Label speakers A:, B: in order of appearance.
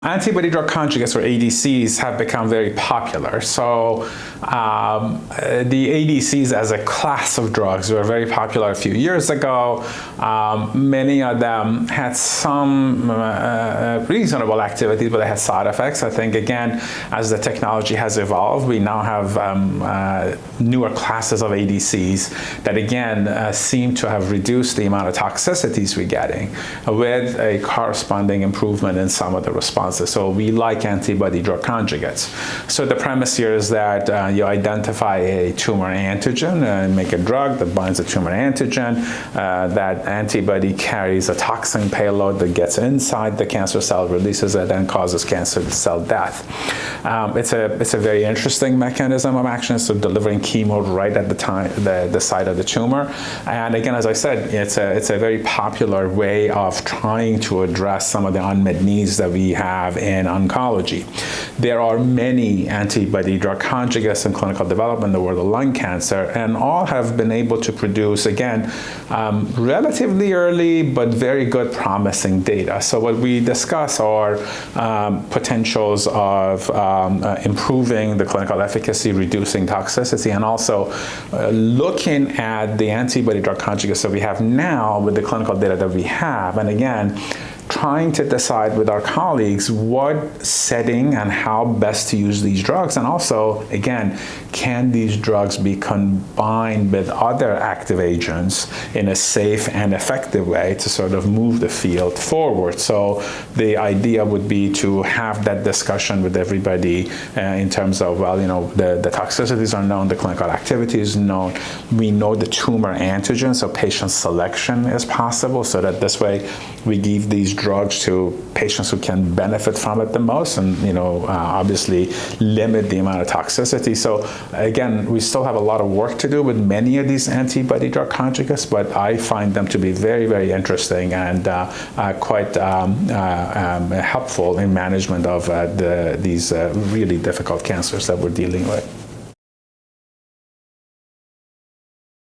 A: Antibody-drug conjugates, or ADCs, have become very popular. So the ADCs as a class of drugs were very popular a few years ago. Many of them had some reasonable activity, but they had side effects. I think, again, as the technology has evolved, we now have newer classes of ADCs that, again, seem to have reduced the amount of toxicities we're getting with a corresponding improvement in some of the responses. So we like antibody-drug conjugates. So the premise here is that you identify a tumor antigen and make a drug that binds a tumor antigen. That antibody carries a toxin payload that gets inside the cancer cell, releases it, and causes cancer cell death. It's a very interesting mechanism of action. So delivering chemo right at the site of the tumor. And again, as I said, it's a very popular way of trying to address some of the unmet needs that we have in oncology. There are many antibody-drug conjugates in clinical development in the world of lung cancer, and all have been able to produce, again, relatively early but very good promising data. So what we discuss are potentials of improving the clinical efficacy, reducing toxicity, and also looking at the antibody-drug conjugates that we have now with the clinical data that we have. And again, trying to decide with our colleagues what setting and how best to use these drugs, and also, again, can these drugs be combined with other active agents in a safe and effective way to sort of move the field forward. So the idea would be to have that discussion with everybody in terms of, well, you know, the toxicities are known, the clinical activity is known, we know the tumor antigen, so patient selection is possible, so that this way we give these drugs to patients who can benefit from it the most, and, you know, obviously limit the amount of toxicity. So again, we still have a lot of work to do with many of these antibody-drug conjugates, but I find them to be very, very interesting and quite helpful in management of these really difficult cancers that we're dealing with.